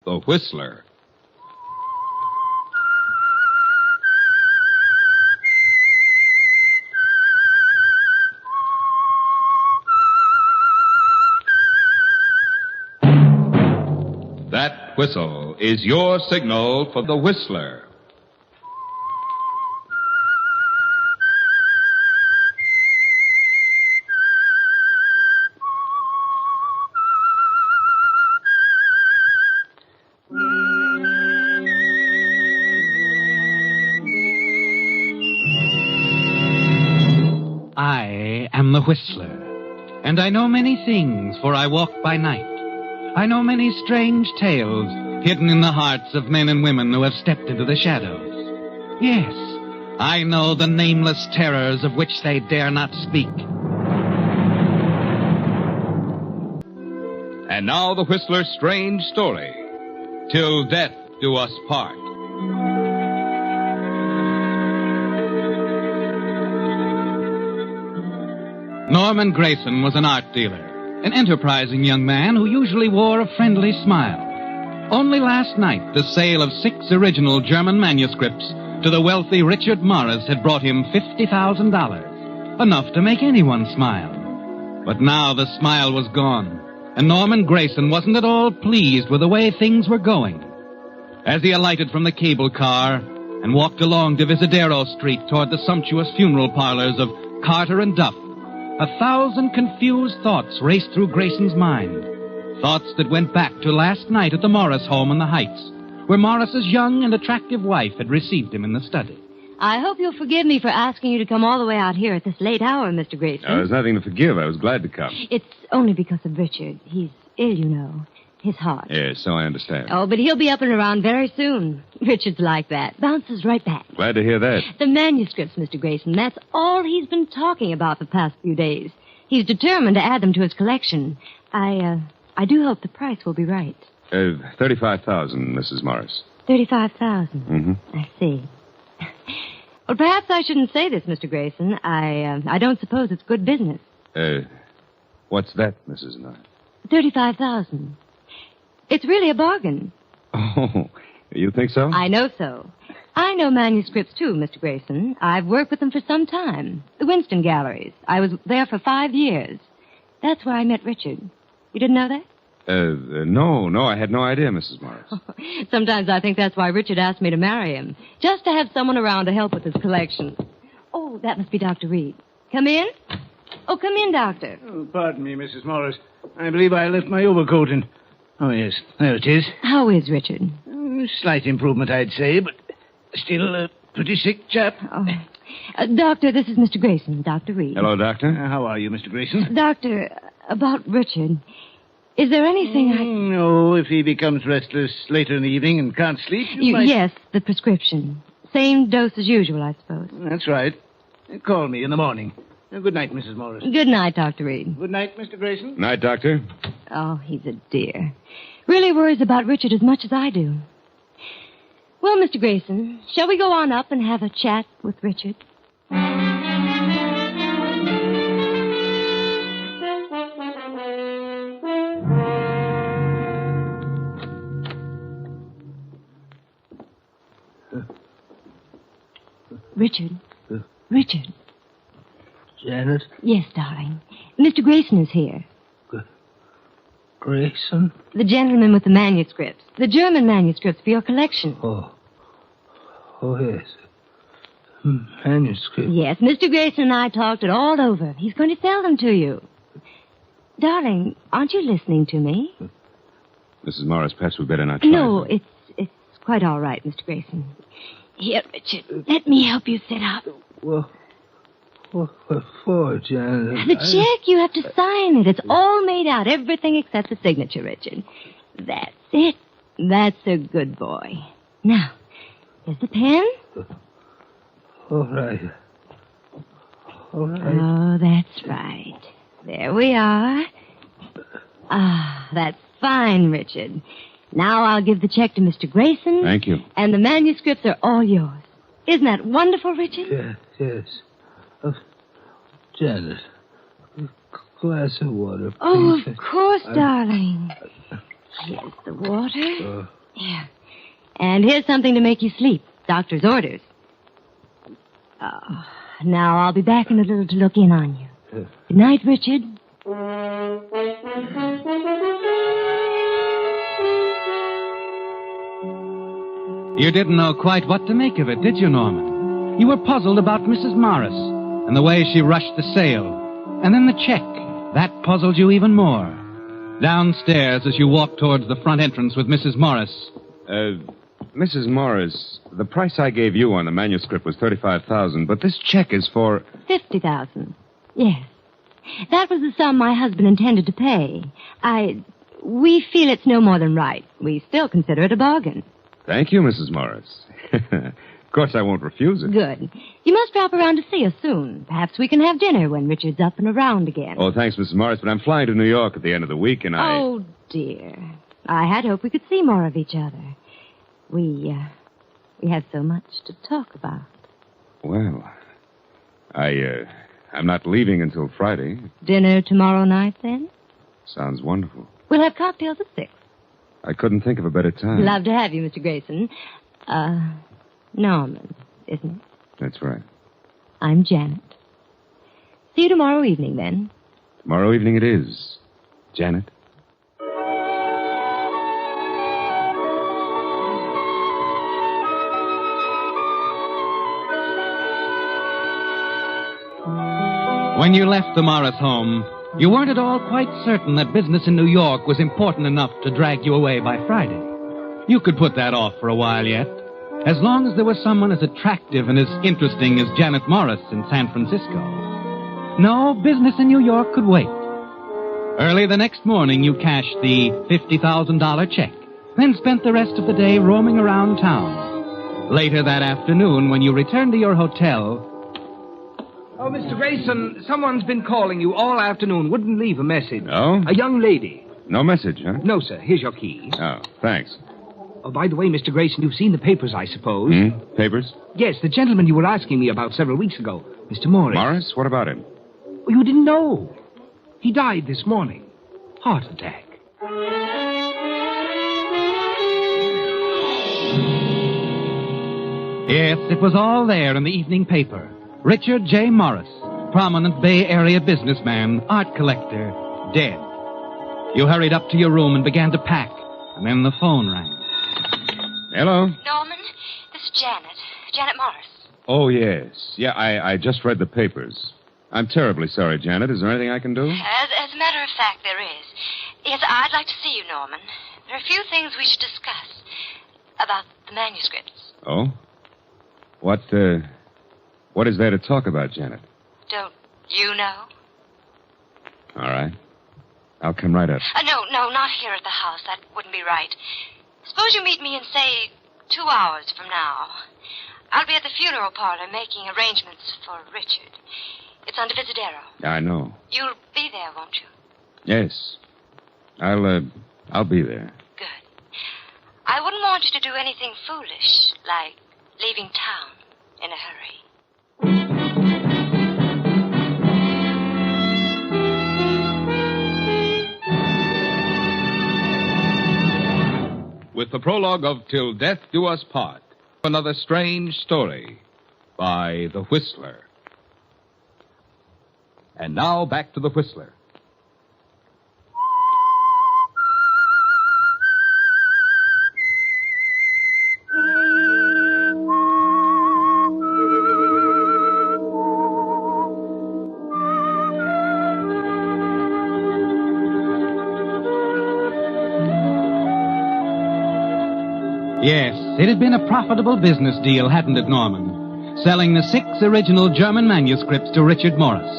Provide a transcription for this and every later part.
The Whistler. That whistle is your signal for the Whistler. I am the Whistler, and I know many things, for I walk by night. I know many strange tales hidden in the hearts of men and women who have stepped into the shadows. Yes, I know the nameless terrors of which they dare not speak. And now the Whistler's strange story. Till death do us part. Norman Grayson was an art dealer, an enterprising young man who usually wore a friendly smile. Only last night, the sale of 6 original German manuscripts to the wealthy Richard Morris had brought him $50,000, enough to make anyone smile. But now the smile was gone, and Norman Grayson wasn't at all pleased with the way things were going. As he alighted from the cable car and walked along Divisadero Street toward the sumptuous funeral parlors of Carter and Duff, 1,000 confused thoughts raced through Grayson's mind. Thoughts that went back to last night at the Morris home in the Heights, where Morris's young and attractive wife had received him in the study. I hope you'll forgive me for asking you to come all the way out here at this late hour, Mr. Grayson. There's nothing to forgive. I was glad to come. It's only because of Richard. He's ill, you know. His heart. Yes, so I understand. Oh, but he'll be up and around very soon. Richard's like that. Bounces right back. Glad to hear that. The manuscripts, Mr. Grayson, that's all he's been talking about the past few days. He's determined to add them to his collection. I do hope the price will be right. 35,000, Mrs. Morris. 35,000. Mm-hmm. I see. Well, perhaps I shouldn't say this, Mr. Grayson. I don't suppose it's good business. What's that, Mrs. Norris? 35,000. It's really a bargain. Oh, you think so? I know so. I know manuscripts, too, Mr. Grayson. I've worked with them for some time. The Winston Galleries. I was there for 5 years. That's where I met Richard. You didn't know that? No, I had no idea, Mrs. Morris. Sometimes I think that's why Richard asked me to marry him. Just to have someone around to help with his collection. Oh, that must be Dr. Reed. Come in? Oh, come in, Doctor. Oh, pardon me, Mrs. Morris. I believe I left my overcoat in... Oh, yes, there it is. How is Richard? Slight improvement, I'd say, but still a pretty sick chap. Oh. Doctor, this is Mr. Grayson, Dr. Reed. Hello, Doctor. How are you, Mr. Grayson? Doctor, about Richard, is there anything No, if he becomes restless later in the evening and can't sleep, you might... Yes, the prescription. Same dose as usual, I suppose. That's right. Call me in the morning. Good night, Mrs. Morris. Good night, Dr. Reed. Good night, Mr. Grayson. Night, Doctor. Oh, he's a dear. Really worries about Richard as much as I do. Well, Mr. Grayson, shall we go on up and have a chat with Richard? Richard. Richard. Janet? Yes, darling. Mr. Grayson is here. Grayson? The gentleman with the manuscripts. The German manuscripts for your collection. Oh, yes. Manuscript. Yes, Mr. Grayson and I talked it all over. He's going to sell them to you. Darling, aren't you listening to me? Mrs. Morris, perhaps we'd better not try. No, it's quite all right, Mr. Grayson. Here, Richard, let me help you sit up. Well, what for, Janet? The check, you have to sign it. It's all made out, everything except the signature, Richard. That's it. That's a good boy. Now, here's the pen. All right. Oh, that's right. There we are. Ah, that's fine, Richard. Now I'll give the check to Mr. Grayson. Thank you. And the manuscripts are all yours. Isn't that wonderful, Richard? Yes. Janet, a glass of water, please. Oh, of course, darling. Here's the water. Yeah. And here's something to make you sleep. Doctor's orders. Now, I'll be back in a little to look in on you. Good night, Richard. You didn't know quite what to make of it, did you, Norman? You were puzzled about Mrs. Morris and the way she rushed the sale. And then the check. That puzzled you even more. Downstairs, as you walked towards the front entrance with Mrs. Morris. Mrs. Morris, the price I gave you on the manuscript was $35,000, but this check is for... $50,000. Yes. That was the sum my husband intended to pay. We feel it's no more than right. We still consider it a bargain. Thank you, Mrs. Morris. Of course, I won't refuse it. Good. You must drop around to see us soon. Perhaps we can have dinner when Richard's up and around again. Oh, thanks, Mrs. Morris, but I'm flying to New York at the end of the week, and Oh, dear. I had hoped we could see more of each other. We have so much to talk about. Well, I'm not leaving until Friday. Dinner tomorrow night, then? Sounds wonderful. We'll have cocktails at 6. I couldn't think of a better time. Love to have you, Mr. Grayson. Norman, isn't it? That's right. I'm Janet. See you tomorrow evening, then. Tomorrow evening it is. Janet. When you left the Morris home, you weren't at all quite certain that business in New York was important enough to drag you away by Friday. You could put that off for a while yet, as long as there was someone as attractive and as interesting as Janet Morris in San Francisco. No, business in New York could wait. Early the next morning, you cashed the $50,000 check, then spent the rest of the day roaming around town. Later that afternoon, when you returned to your hotel... Oh, Mr. Grayson, someone's been calling you all afternoon. Wouldn't leave a message. Oh? A young lady. No message, huh? No, sir. Here's your key. Oh, thanks. Oh, by the way, Mr. Grayson, you've seen the papers, I suppose. Papers? Yes, the gentleman you were asking me about several weeks ago. Mr. Morris. Morris? What about him? Oh, you didn't know. He died this morning. Heart attack. Yes, it was all there in the evening paper. Richard J. Morris, prominent Bay Area businessman, art collector, dead. You hurried up to your room and began to pack, and then the phone rang. Hello? Norman, this is Janet. Janet Morris. Oh, yes. Yeah, I just read the papers. I'm terribly sorry, Janet. Is there anything I can do? As a matter of fact, there is. Yes, I'd like to see you, Norman. There are a few things we should discuss about the manuscripts. Oh? What is there to talk about, Janet? Don't you know? All right. I'll come right up. No, not here at the house. That wouldn't be right. Suppose you meet me in, say, 2 hours from now. I'll be at the funeral parlor making arrangements for Richard. It's on Divisadero. I know. You'll be there, won't you? Yes. I'll be there. Good. I wouldn't want you to do anything foolish, like leaving town in a hurry. With the prologue of Till Death Do Us Part, another strange story by The Whistler. And now back to The Whistler. Yes, it had been a profitable business deal, hadn't it, Norman? Selling the 6 original German manuscripts to Richard Morris.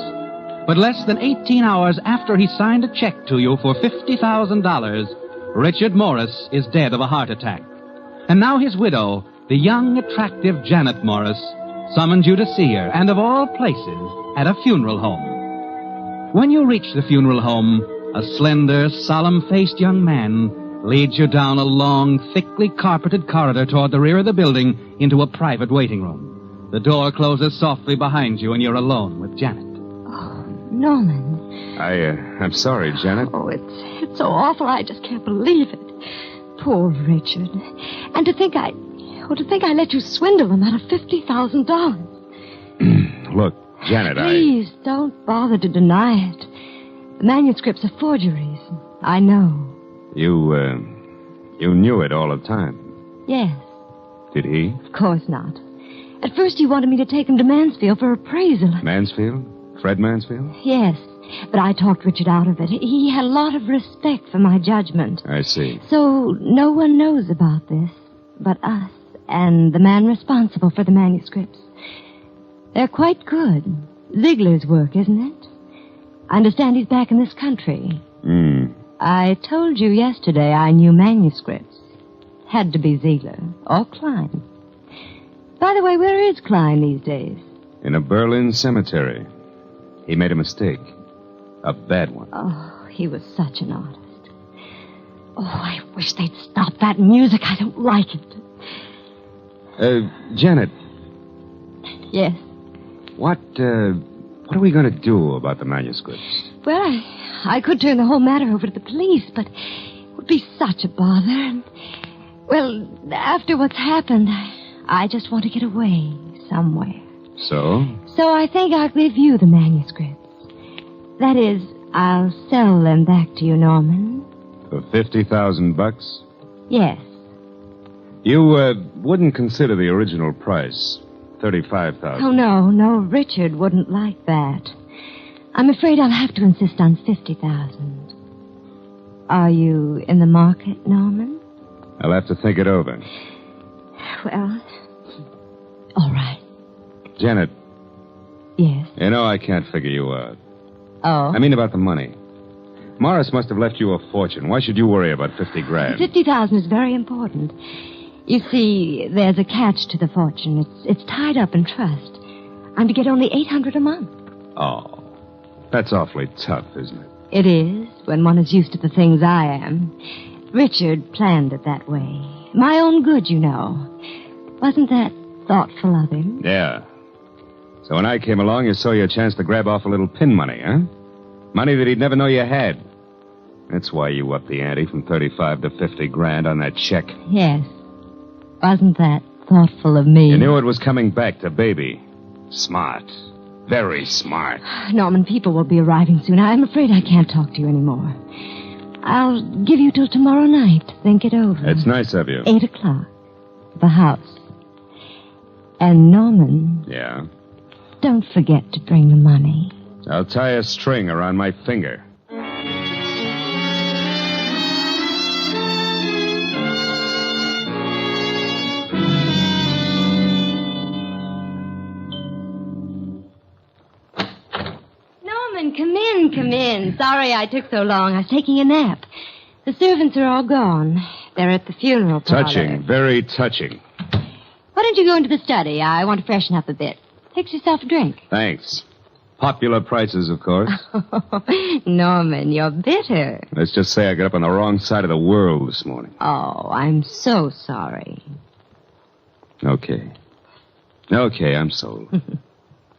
But less than 18 hours after he signed a check to you for $50,000, Richard Morris is dead of a heart attack. And now his widow, the young, attractive Janet Morris, summoned you to see her, and of all places, at a funeral home. When you reach the funeral home, a slender, solemn-faced young man leads you down a long, thickly carpeted corridor toward the rear of the building into a private waiting room. The door closes softly behind you, and you're alone with Janet. Oh, Norman. I'm sorry, Janet. Oh, it's it's so awful. I just can't believe it. Poor Richard. And to think I let you swindle him out of $50,000. Look, Janet, Please, don't bother to deny it. The manuscripts are forgeries. I know. You knew it all the time. Yes. Did he? Of course not. At first he wanted me to take him to Mansfield for appraisal. Mansfield? Fred Mansfield? Yes, but I talked Richard out of it. He had a lot of respect for my judgment. I see. So no one knows about this but us and the man responsible for the manuscripts. They're quite good. Ziegler's work, isn't it? I understand he's back in this country. I told you yesterday I knew manuscripts. Had to be Ziegler or Klein. By the way, where is Klein these days? In a Berlin cemetery. He made a mistake. A bad one. Oh, he was such an artist. Oh, I wish they'd stop that music. I don't like it. Janet. Yes? What are we going to do about the manuscripts? Well, I could turn the whole matter over to the police, but it would be such a bother. And, well, after what's happened, I just want to get away somewhere. So? So I think I'll give you the manuscripts. That is, I'll sell them back to you, Norman. For $50,000? Yes. You wouldn't consider the original price, $35,000. Oh, no, Richard wouldn't like that. I'm afraid I'll have to insist on $50,000. Are you in the market, Norman? I'll have to think it over. Well, all right. Janet. Yes? You know I can't figure you out. Oh? I mean about the money. Morris must have left you a fortune. Why should you worry about $50,000? $50,000 is very important. You see, there's a catch to the fortune. It's tied up in trust. I'm to get only $800 a month. Oh, that's awfully tough, isn't it? It is, when one is used to the things I am. Richard planned it that way. My own good, you know. Wasn't that thoughtful of him? Yeah. So when I came along, you saw your chance to grab off a little pin money, huh? Money that he'd never know you had. That's why you upped the ante from $35,000 to $50,000 on that check. Yes. Wasn't that thoughtful of me? You knew it was coming back to Baby. Smart. Very smart. Norman, people will be arriving soon. I'm afraid I can't talk to you anymore. I'll give you till tomorrow night to think it over. It's nice of you. 8 o'clock. The house. And Norman... Yeah? Don't forget to bring the money. I'll tie a string around my finger. Norman, come in. Sorry I took so long. I was taking a nap. The servants are all gone. They're at the funeral parlor. Touching. Very touching. Why don't you go into the study? I want to freshen up a bit. Fix yourself a drink. Thanks. Popular prices, of course. Norman, you're bitter. Let's just say I got up on the wrong side of the world this morning. Oh, I'm so sorry. Okay, I'm sold.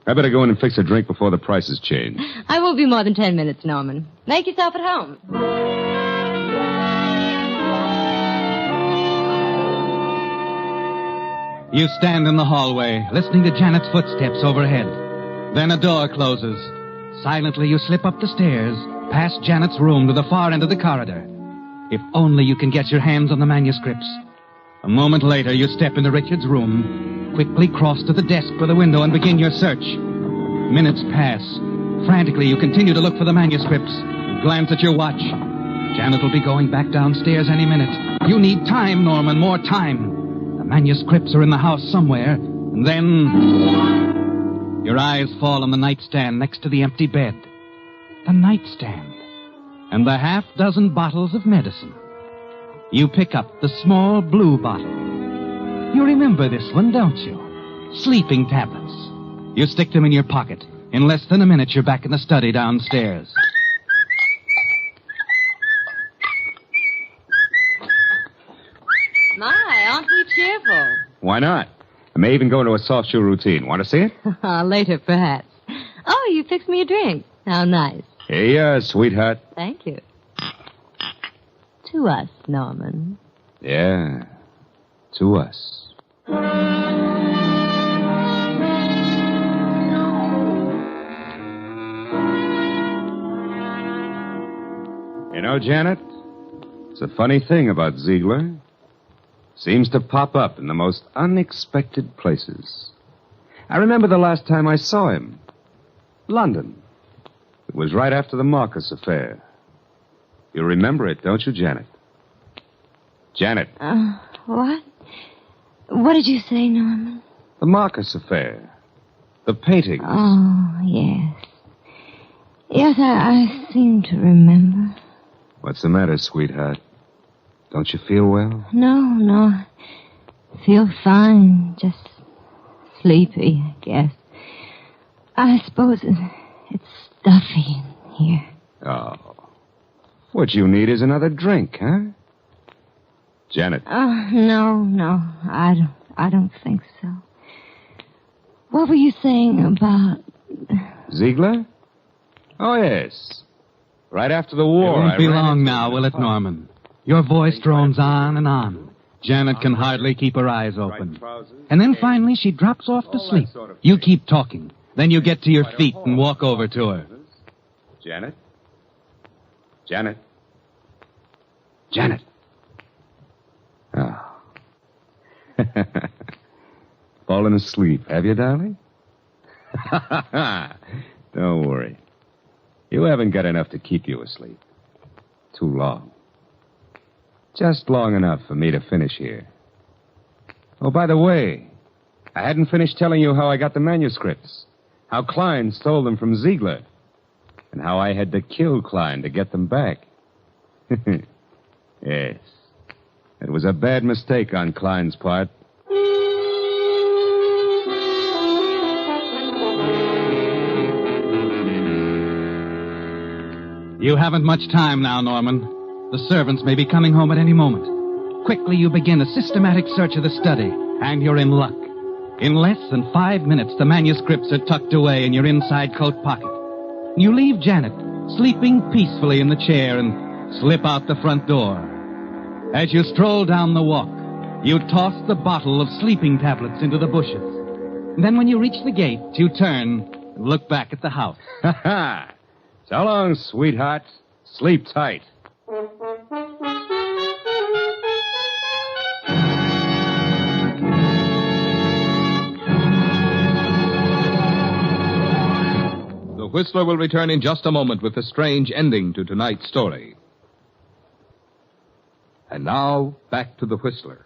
I better go in and fix a drink before the prices change. I won't be more than 10 minutes, Norman. Make yourself at home. You stand in the hallway, listening to Janet's footsteps overhead. Then a door closes. Silently, you slip up the stairs, past Janet's room to the far end of the corridor. If only you can get your hands on the manuscripts. A moment later, you step into Richard's room, quickly cross to the desk by the window and begin your search. Minutes pass. Frantically, you continue to look for the manuscripts. Glance at your watch. Janet will be going back downstairs any minute. You need time, Norman, more time. The manuscripts are in the house somewhere. And then... Your eyes fall on the nightstand next to the empty bed. The nightstand. And the half-dozen bottles of medicine. You pick up the small blue bottle. You remember this one, don't you? Sleeping tablets. You stick them in your pocket. In less than a minute, you're back in the study downstairs. My, aren't we cheerful? Why not? I may even go into a soft shoe routine. Want to see it? Later, perhaps. Oh, you fixed me a drink. How nice. Here you are, sweetheart. Thank you. To us, Norman. Yeah, to us. You know, Janet, it's a funny thing about Ziegler. Seems to pop up in the most unexpected places. I remember the last time I saw him. London. It was right after the Marcus affair. You remember it, don't you, Janet? Janet. What? What did you say, Norman? The Marcus affair. The paintings. Oh, yes. Yes, I seem to remember. What's the matter, sweetheart? Don't you feel well? No. Feel fine. Just sleepy, I guess. I suppose it's stuffy in here. Oh. What you need is another drink, huh? Janet. No. I don't think so. What were you saying about... Ziegler? Oh, yes. Right after the war. It won't be long now, will it, Norman? Your voice drones on and on. Janet can hardly keep her eyes open. And then finally she drops off to sleep. You keep talking. Then you get to your feet and walk over to her. Janet? Janet? Janet? Oh. Fallen asleep, have you, darling? Don't worry. You haven't got enough to keep you asleep. Too long. Just long enough for me to finish here. Oh, by the way, I hadn't finished telling you how I got the manuscripts. How Klein stole them from Ziegler. And how I had to kill Klein to get them back. Yes. It was a bad mistake on Klein's part. You haven't much time now, Norman. The servants may be coming home at any moment. Quickly, you begin a systematic search of the study, and you're in luck. In less than 5 minutes, the manuscripts are tucked away in your inside coat pocket. You leave Janet sleeping peacefully in the chair and slip out the front door. As you stroll down the walk, you toss the bottle of sleeping tablets into the bushes. Then when you reach the gate, you turn and look back at the house. Ha ha! So long, sweetheart. Sleep tight. The Whistler will return in just a moment with a strange ending to tonight's story. And now, back to the Whistler.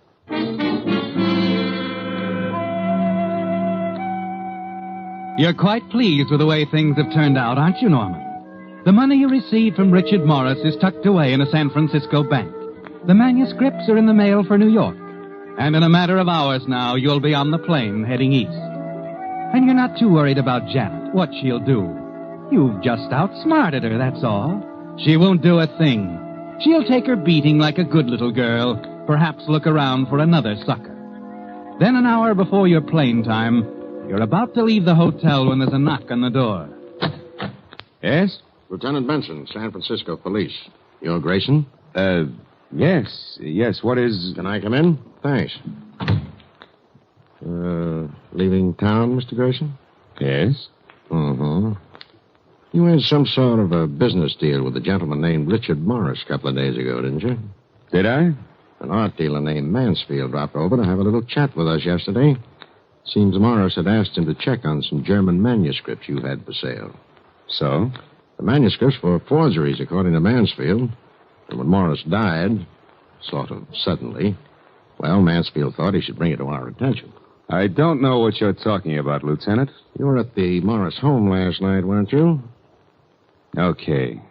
You're quite pleased with the way things have turned out, aren't you, Norman? The money you received from Richard Morris is tucked away in a San Francisco bank. The manuscripts are in the mail for New York. And in a matter of hours now, you'll be on the plane heading east. And you're not too worried about Janet, what she'll do. You've just outsmarted her, that's all. She won't do a thing. She'll take her beating like a good little girl, perhaps look around for another sucker. Then an hour before your plane time, you're about to leave the hotel when there's a knock on the door. Yes? Lieutenant Benson, San Francisco Police. You're Grayson? Yes. Yes, what is... Can I come in? Thanks. Leaving town, Mr. Grayson? Yes? Mm-hmm. You had some sort of a business deal with a gentleman named Richard Morris a couple of days ago, didn't you? Did I? An art dealer named Mansfield dropped over to have a little chat with us yesterday. Seems Morris had asked him to check on some German manuscripts you had for sale. So? The manuscripts were forgeries, according to Mansfield. And when Morris died, sort of suddenly, well, Mansfield thought he should bring it to our attention. I don't know what you're talking about, Lieutenant. You were at the Morris home last night, weren't you? Okay.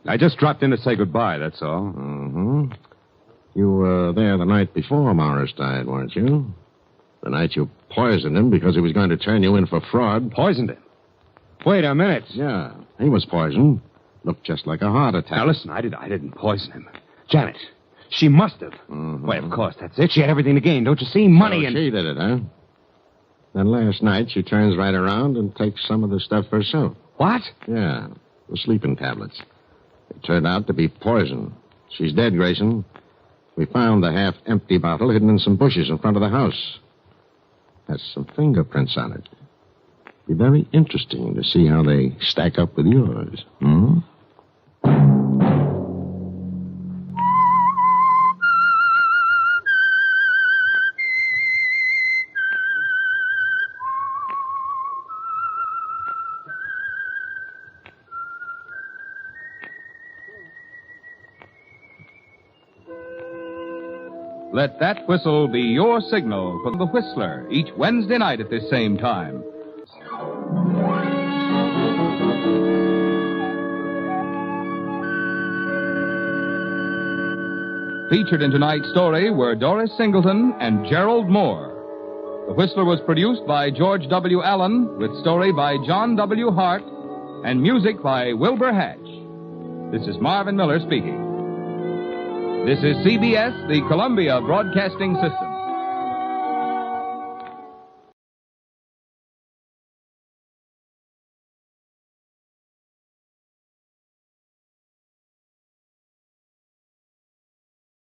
I just dropped in to say goodbye, that's all. Mm-hmm. You were there the night before Morris died, weren't you? The night you poisoned him because he was going to turn you in for fraud. Poisoned him? Wait a minute. Yeah, he was poisoned. Looked just like a heart attack. Now, listen, I didn't poison him. Janet, she must have. Mm-hmm. Why, of course, that's it. She had everything to gain, don't you see? Money So and... she did it, huh? Then last night she turns right around and takes some of the stuff herself. What? Yeah, the sleeping tablets. It turned out to be poison. She's dead, Grayson. We found the half-empty bottle hidden in some bushes in front of the house. Has some fingerprints on it. Be very interesting to see how they stack up with yours. Hmm? Let that whistle be your signal for the Whistler each Wednesday night at this same time. Featured in tonight's story were Doris Singleton and Gerald Moore. The Whistler was produced by George W. Allen, with story by John W. Hart, and music by Wilbur Hatch. This is Marvin Miller speaking. This is CBS, the Columbia Broadcasting System.